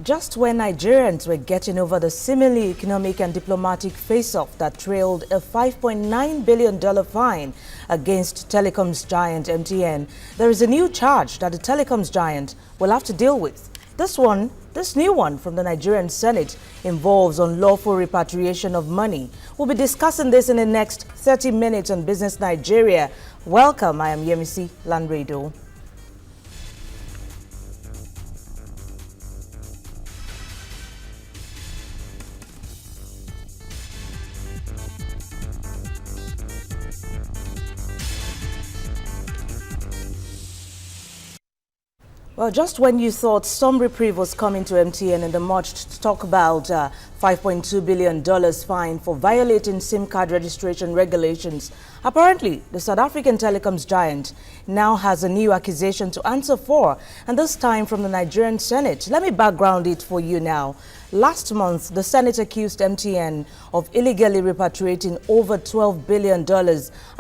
Just when Nigerians were getting over the seemingly economic and diplomatic face-off that trailed a $5.9 billion fine against telecoms giant MTN, there is a new charge that the telecoms giant will have to deal with. This new one from the Nigerian Senate involves unlawful repatriation of money. We'll be discussing this in the next 30 minutes on Business Nigeria. Welcome, I am Yemisi Lanredo. Well, just when you thought some reprieve was coming to MTN in the March to talk about $5.2 billion fine for violating SIM card registration regulations, apparently the South African telecoms giant now has a new accusation to answer for, and this time from the Nigerian Senate. Let me background it for you now. Last month, the Senate accused MTN of illegally repatriating over $12 billion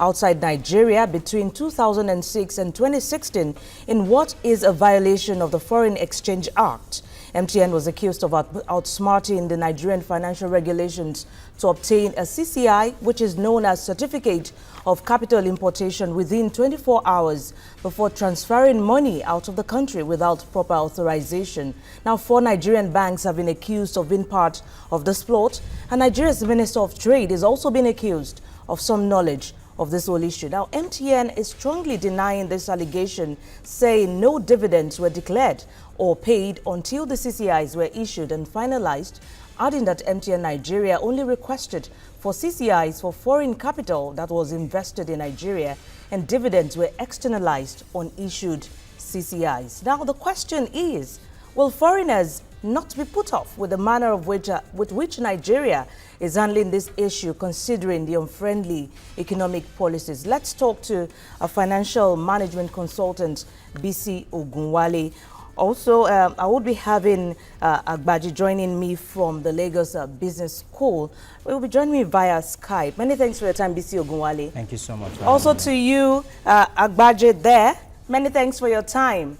outside Nigeria between 2006 and 2016 in what is a violation of the Foreign Exchange Act. MTN was accused of outsmarting the Nigerian financial regulations to obtain a CCI, which is known as Certificate of Capital Importation, within 24 hours before transferring money out of the country without proper authorization. Now, 4 Nigerian banks have been accused of being part of this plot, and Nigeria's Minister of Trade is also being accused of some knowledge of this whole issue. Now, MTN is strongly denying this allegation, saying no dividends were declared or paid until the CCIs were issued and finalized, adding that MTN Nigeria only requested for CCIs for foreign capital that was invested in Nigeria, and dividends were externalized on issued CCIs. Now, the question is, will foreigners not be put off with the manner of with which Nigeria is handling this issue, considering the unfriendly economic policies? Let's talk to a financial management consultant, BISI OGUNWALE. Also, I will be having Agbaji joining me from the Lagos Business School. We will be joining me via Skype. Many thanks for your time, BISI OGUNWALE. Thank you so much. Also to you, Agbaji there. Many thanks for your time.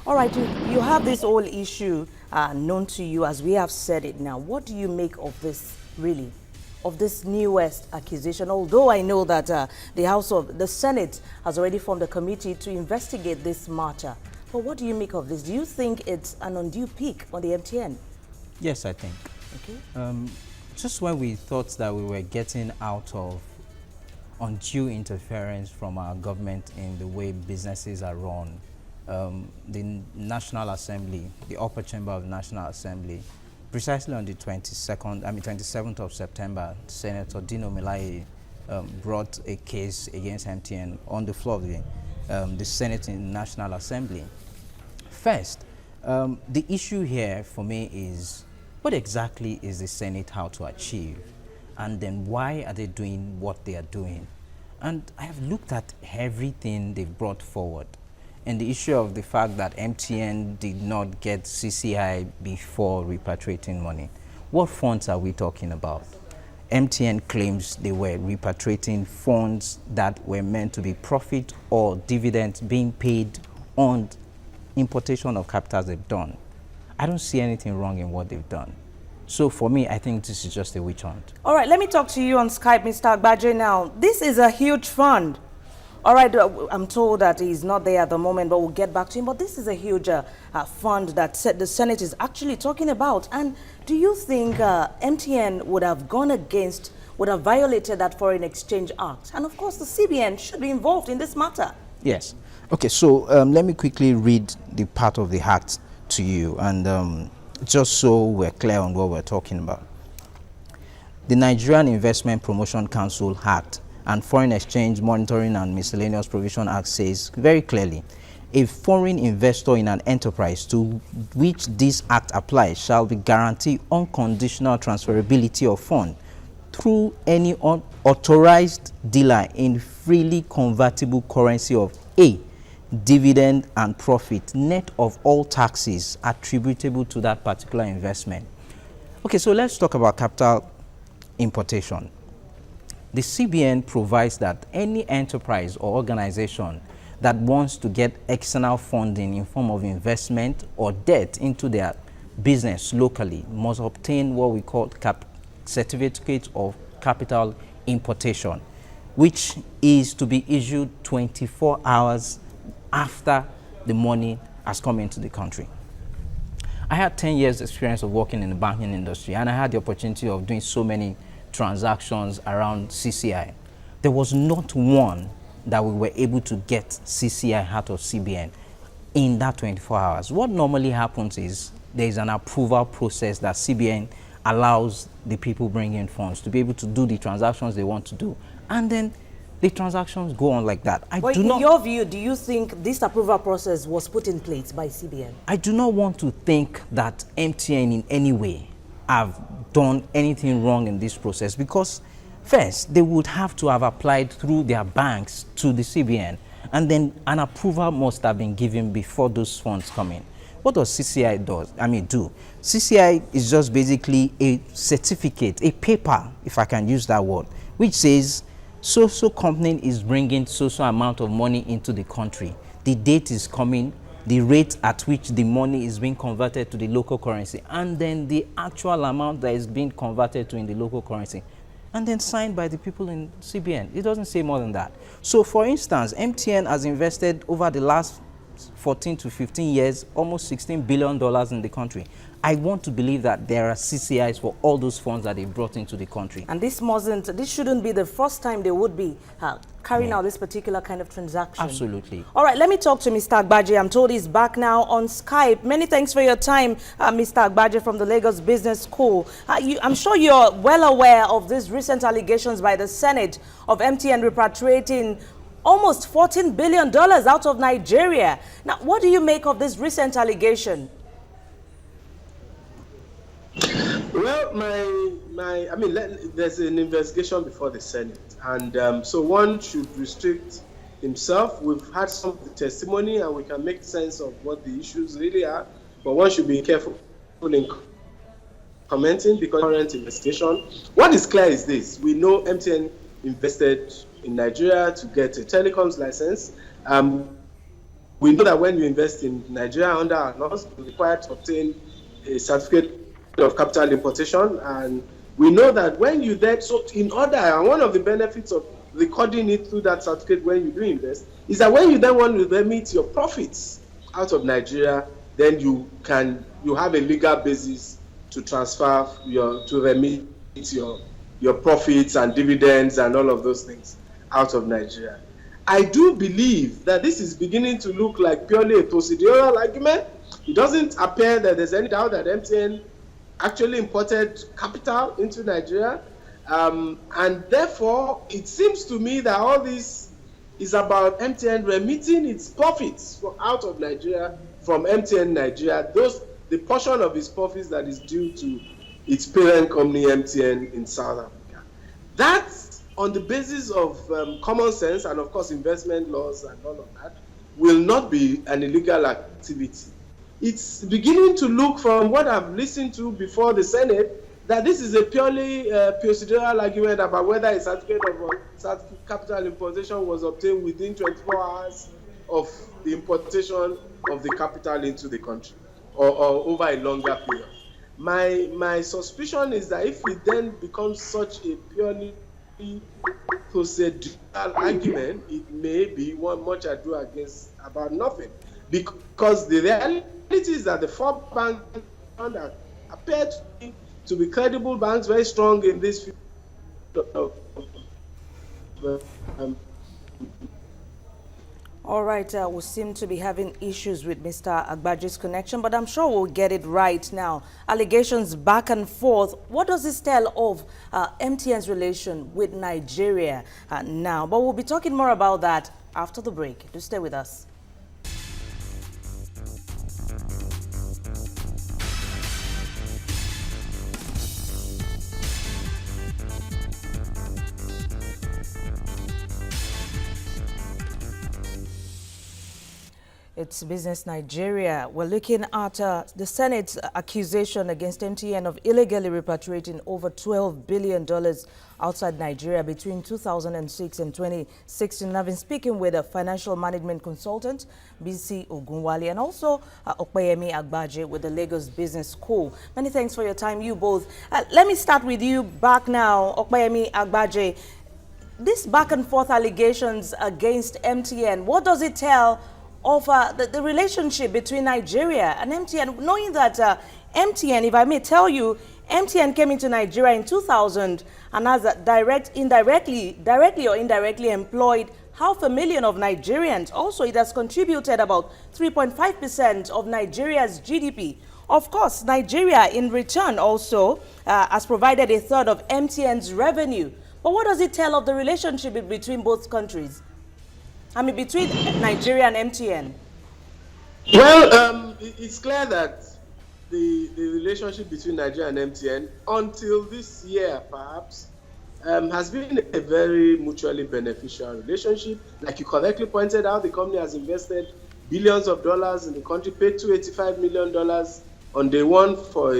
All right, you have this whole issue known to you, as we have said it now. What do you make of this, really, of this newest accusation? Although I know that the Senate has already formed a committee to investigate this matter. But what do you make of this? Do you think it's an undue peak on the MTN? Yes, I think. Okay. Just when we thought that we were getting out of undue interference from our government in the way businesses are run, the National Assembly, the upper chamber of the National Assembly, precisely on the 27th of September, Senator Dino Melaye brought a case against MTN on the floor of the Senate in the National Assembly. First, the issue here for me is, what exactly is the Senate out to achieve? And then why are they doing what they are doing? And I have looked at everything they've brought forward. And the issue of the fact that MTN did not get CCI before repatriating money. What funds are we talking about? MTN claims they were repatriating funds that were meant to be profit or dividends being paid on importation of capitals they've done. I don't see anything wrong in what they've done. So for me, I think this is just a witch hunt. All right, let me talk to you on Skype, Mr. Agbaje now. This is a huge fund. All right, I'm told that he's not there at the moment, but we'll get back to him. But this is a huge fund that the Senate is actually talking about. And do you think MTN would have violated that Foreign Exchange Act? And of course, the CBN should be involved in this matter. Yes. Okay, so let me quickly read the part of the act to you, and just so we're clear on what we're talking about. The Nigerian Investment Promotion Council Act and Foreign Exchange Monitoring and Miscellaneous Provision Act says very clearly, a foreign investor in an enterprise to which this act applies shall be guaranteed unconditional transferability of funds through any unauthorized dealer in freely convertible currency of A, dividend and profit, net of all taxes attributable to that particular investment. Okay, so let's talk about capital importation. The CBN provides that any enterprise or organization that wants to get external funding in form of investment or debt into their business locally must obtain what we call certificate of capital importation, which is to be issued 24 hours after the money has come into the country. I had 10 years experience of working in the banking industry, and I had the opportunity of doing so many transactions around CCI. There was not one that we were able to get CCI out of CBN in that 24 hours. What normally happens is there is an approval process that CBN allows the people bringing in funds to be able to do the transactions they want to do, and then the transactions go on like that. But in your view, do you think this approval process was put in place by CBN? I do not want to think that MTN in any way have done anything wrong in this process, because first, they would have to have applied through their banks to the CBN, and then an approval must have been given before those funds come in. What does CCI do? CCI is just basically a certificate, a paper, if I can use that word, which says so-so company is bringing so-so amount of money into the country. The date is coming, the rate at which the money is being converted to the local currency, and then the actual amount that is being converted to in the local currency, and then signed by the people in CBN. It doesn't say more than that. So for instance, MTN has invested over the last 14 to 15 years, almost $16 billion in the country. I want to believe that there are CCIs for all those funds that they brought into the country. And this shouldn't be the first time they would be carrying out this particular kind of transaction. Absolutely. All right, let me talk to Mr. Agbaje. I'm told he's back now on Skype. Many thanks for your time, Mr. Agbaje from the Lagos Business School. I'm sure you're well aware of these recent allegations by the Senate of MTN repatriating almost $14 billion out of Nigeria. Now, what do you make of this recent allegation? Well, there's an investigation before the Senate, and so one should restrict himself. We've had some of the testimony, and we can make sense of what the issues really are, but one should be careful in commenting because current investigation. What is clear is this: we know MTN invested in Nigeria to get a telecoms license. We know that when you invest in Nigeria under our laws, you're required to obtain a certificate of capital importation, and we know that when you then, so in order, and one of the benefits of recording it through that certificate when you do invest is that when you then want to remit your profits out of Nigeria, then you have a legal basis to transfer to remit your profits and dividends and all of those things out of Nigeria. I do believe that this is beginning to look like purely a procedural argument. It doesn't appear that there's any doubt that MTN actually imported capital into Nigeria, and therefore it seems to me that all this is about MTN remitting its profits out of Nigeria from MTN Nigeria, the portion of its profits that is due to its parent company MTN in South Africa. That's on the basis of common sense and of course investment laws and all of that, will not be an illegal activity. It's beginning to look, from what I've listened to before the Senate, that this is a purely procedural argument about whether a certificate of capital importation was obtained within 24 hours of the importation of the capital into the country, or over a longer period. My suspicion is that if it then becomes such a purely procedural argument, it may be one much ado about nothing, because the reality is that the four banks that appear to be credible banks, very strong in this field. All right, we seem to be having issues with Mr. Agbaje's connection, but I'm sure we'll get it right now. Allegations back and forth. What does this tell of MTN's relation with Nigeria now? But we'll be talking more about that after the break. Do stay with us. It's Business Nigeria. We're looking at the Senate's accusation against MTN of illegally repatriating over $12 billion outside Nigeria between 2006 and 2016. I've been speaking with a financial management consultant, BISI OGUNWALE, and also Opeyemi Agbaje with the Lagos Business School. Many thanks for your time, you both. Let me start with you back now, Opeyemi Agbaje. This back and forth allegations against MTN, what does it tell of the relationship between Nigeria and MTN, knowing that MTN, if I may tell you, MTN came into Nigeria in 2000 and has directly or indirectly employed 500,000 of Nigerians. Also, it has contributed about 3.5% of Nigeria's GDP. Of course, Nigeria in return also has provided a third of MTN's revenue. But what does it tell of the relationship between both countries? I mean, between Nigeria and MTN? Well, it's clear that the relationship between Nigeria and MTN, until this year perhaps, has been a very mutually beneficial relationship. Like you correctly pointed out, the company has invested billions of dollars in the country, paid $285 million on day one for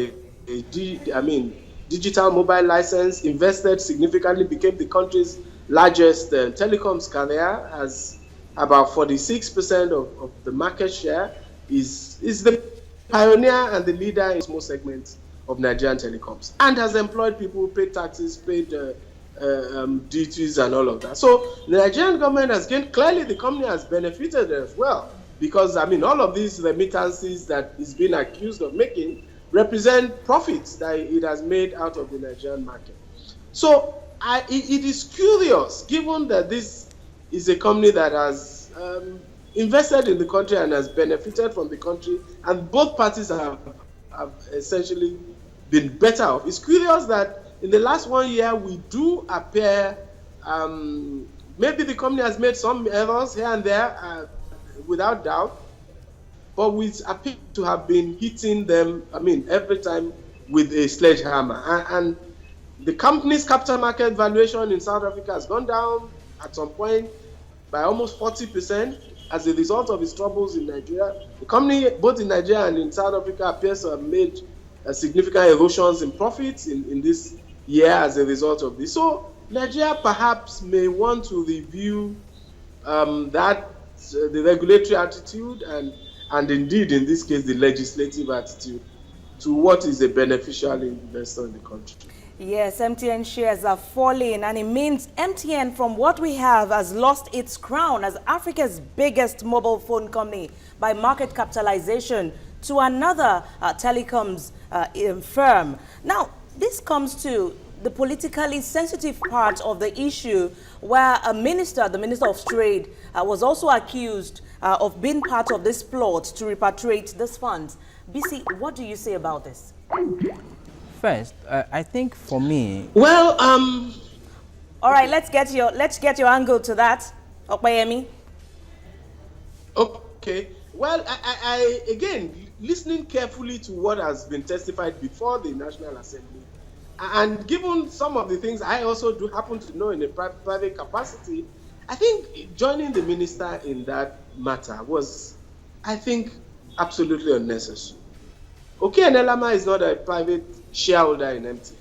digital mobile license, invested significantly, became the country's largest telecoms carrier, has about 46% of the market share, is the pioneer and the leader in most segments of Nigerian telecoms, and has employed people, paid taxes, paid duties and all of that. So the Nigerian government has gained, clearly the company has benefited as well, because all of these remittances that is being accused of making represent profits that it has made out of the Nigerian market. So it is curious, given that this is a company that has invested in the country and has benefited from the country, and both parties have essentially been better off. It's curious that in the last 1 year, we do appear, maybe the company has made some errors here and there, without doubt, but we appear to have been hitting them, every time with a sledgehammer. And the company's capital market valuation in South Africa has gone down at some point by almost 40% as a result of its troubles in Nigeria. The company, both in Nigeria and in South Africa, appears to have made significant erosions in profits in this year as a result of this. So Nigeria perhaps may want to review the regulatory attitude and indeed, in this case, the legislative attitude to what is a beneficial investor in the country. Yes, MTN shares are falling, and it means MTN, from what we have, has lost its crown as Africa's biggest mobile phone company by market capitalization to another telecoms firm. Now, this comes to the politically sensitive part of the issue, where the Minister of Trade, was also accused of being part of this plot to repatriate these funds. BC, what do you say about this? First, I think for me... Well, all right, let's get your angle to that, Opeyemi. Okay. Well, I again, listening carefully to what has been testified before the National Assembly, and given some of the things I also do happen to know in a private capacity, I think joining the minister in that matter was, I think, absolutely unnecessary. Okenelama is not a private shareholder in MTN.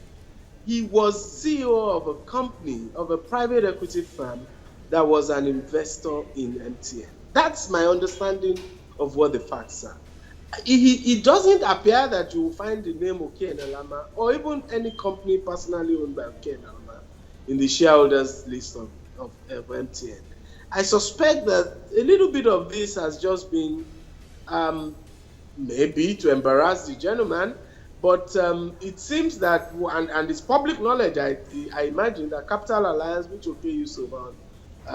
He was CEO of a company, of a private equity firm that was an investor in MTN. That's my understanding of what the facts are. It doesn't appear that you will find the name Okenelama or even any company personally owned by Okenelama in the shareholders list of MTN. I suspect that a little bit of this has just been maybe to embarrass the gentleman, but it seems that, and it's public knowledge, I imagine that Capital Alliance, which Oke Yusuf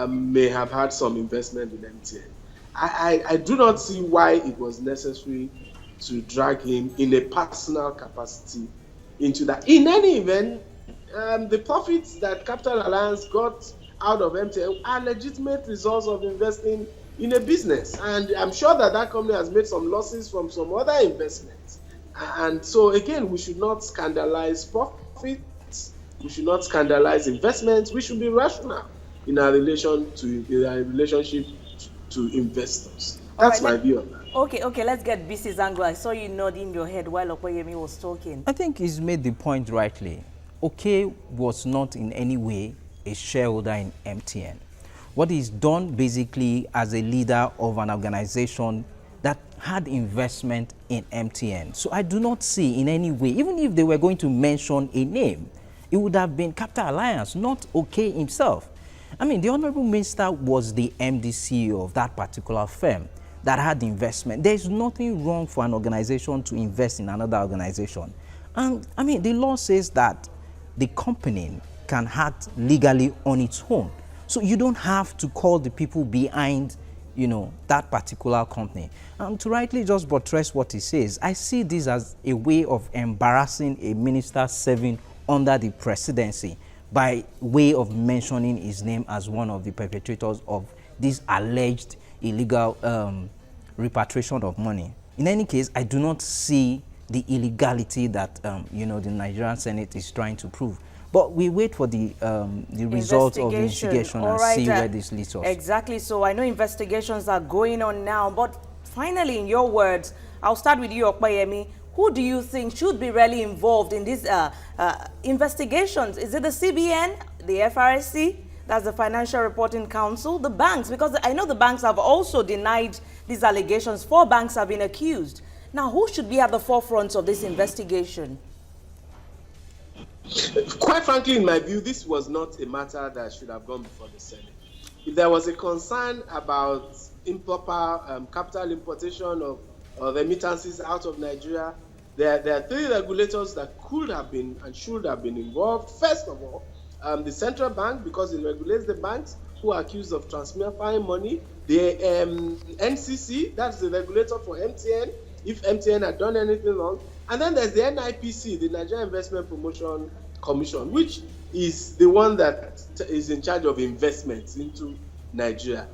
may have had some investment in MTN. I do not see why it was necessary to drag him in a personal capacity into that. In any event, the profits that Capital Alliance got out of MTN are legitimate results of investing in a business, and I'm sure that company has made some losses from some other investments. And so again, we should not scandalize profits, we should not scandalize investments, we should be rational in our relationship to investors. That's my view on that. Okay, let's get BISI's angle. I saw you nodding your head while Okoyemi was talking. I think he's made the point rightly. OK was not in any way a shareholder in MTN. What he's done basically as a leader of an organization that had investment in MTN. So I do not see in any way, even if they were going to mention a name, it would have been Capital Alliance, not OK himself. I mean, the Honorable Minister was the MD CEO of that particular firm that had investment. There's nothing wrong for an organization to invest in another organization. And I mean, the law says that the company can act legally on its own. So you don't have to call the people behind, that particular company. To rightly just buttress what he says, I see this as a way of embarrassing a minister serving under the presidency by way of mentioning his name as one of the perpetrators of this alleged illegal repatriation of money. In any case, I do not see the illegality that the Nigerian Senate is trying to prove. But we wait for the result of the investigation and see where this leads us. Exactly. So I know investigations are going on now, but finally, in your words, I'll start with you, Okpayemi. Who do you think should be really involved in these investigations? Is it the CBN, the FRSC, that's the Financial Reporting Council, the banks? Because I know the banks have also denied these allegations. 4 banks have been accused. Now, who should be at the forefront of this investigation? Quite frankly, in my view, this was not a matter that should have gone before the Senate. If there was a concern about improper capital importation of remittances out of Nigeria, there are 3 regulators that could have been and should have been involved. First of all, the central bank, because it regulates the banks who are accused of transferring money. The NCC, that's the regulator for MTN, if MTN had done anything wrong. And then there's the NIPC, the Nigerian Investment Promotion Commission, which is the one that is in charge of investments into Nigeria.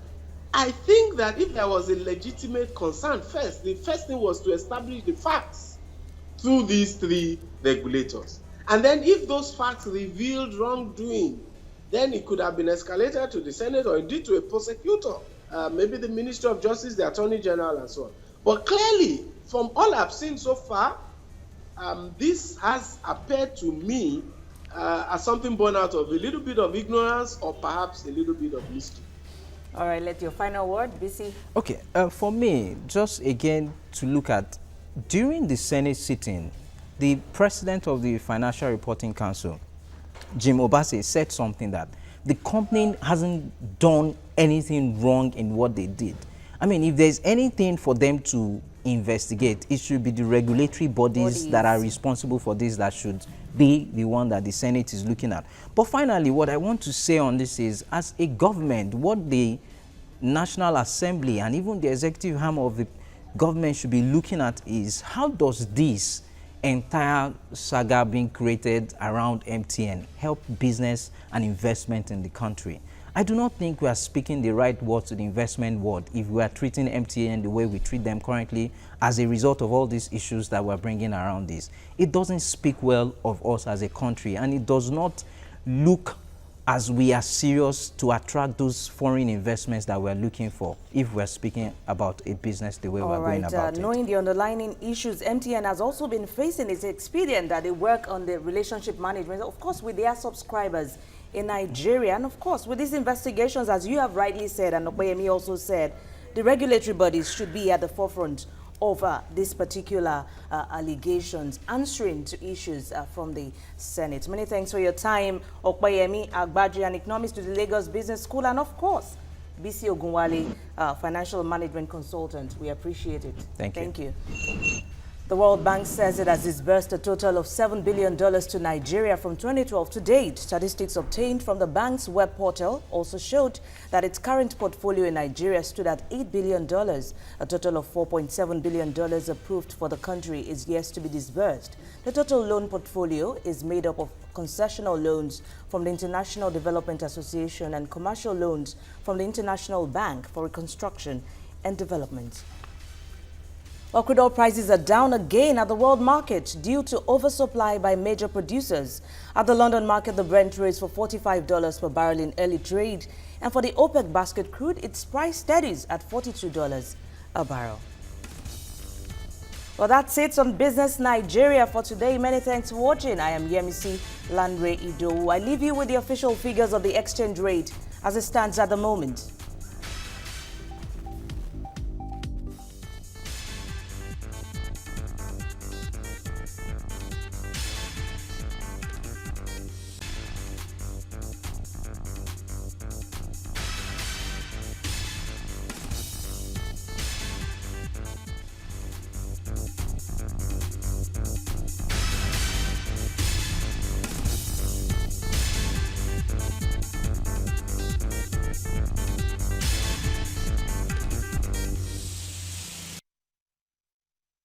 I think that if there was a legitimate concern first, the first thing was to establish the facts through these 3 regulators. And then if those facts revealed wrongdoing, then it could have been escalated to the Senate or indeed to a prosecutor, maybe the Ministry of Justice, the Attorney General, and so on. But clearly, from all I've seen so far, this has appeared to me as something born out of a little bit of ignorance or perhaps a little bit of mystery. All right, let your final word, BC. Okay, for me, just again to look at, during the Senate sitting, the president of the Financial Reporting Council, Jim Obase, said something that the company hasn't done anything wrong in what they did. I mean, if there's anything for them to investigate, it should be the regulatory bodies that are responsible for this that should be the one that the Senate is looking at. But finally, what I want to say on this is, as a government, what the National Assembly and even the executive arm of the government should be looking at is, how does this entire saga being created around MTN help business and investment in the country? I do not think we are speaking the right words to the investment world if we are treating MTN the way we treat them currently as a result of all these issues that we're bringing around this. It doesn't speak well of us as a country, and it does not look as we are serious to attract those foreign investments that we're looking for if we're speaking about a business the way we're going about it. Knowing the underlying issues MTN has also been facing, it's expedient that they work on the relationship management, of course, with their subscribers in Nigeria. And of course, with these investigations, as you have rightly said, and Okoyemi also said, the regulatory bodies should be at the forefront of these particular allegations, answering to issues from the Senate. Many thanks for your time, Okoyemi Agbaji, an economist to the Lagos Business School, and of course, BC OGUNWALE, financial management consultant. We appreciate it. Thank you. The World Bank says it has disbursed a total of $7 billion to Nigeria from 2012 to date. Statistics obtained from the bank's web portal also showed that its current portfolio in Nigeria stood at $8 billion. A total of $4.7 billion approved for the country is yet to be disbursed. The total loan portfolio is made up of concessional loans from the International Development Association and commercial loans from the International Bank for Reconstruction and Development. While crude oil prices are down again at the world market due to oversupply by major producers. At the London market, the Brent raised for $45 per barrel in early trade. And for the OPEC basket crude, its price steadies at $42. a barrel. Well, that's it on Business Nigeria for today. Many thanks for watching. I am Yemisi Landre Idowu. I leave you with the official figures of the exchange rate as it stands at the moment.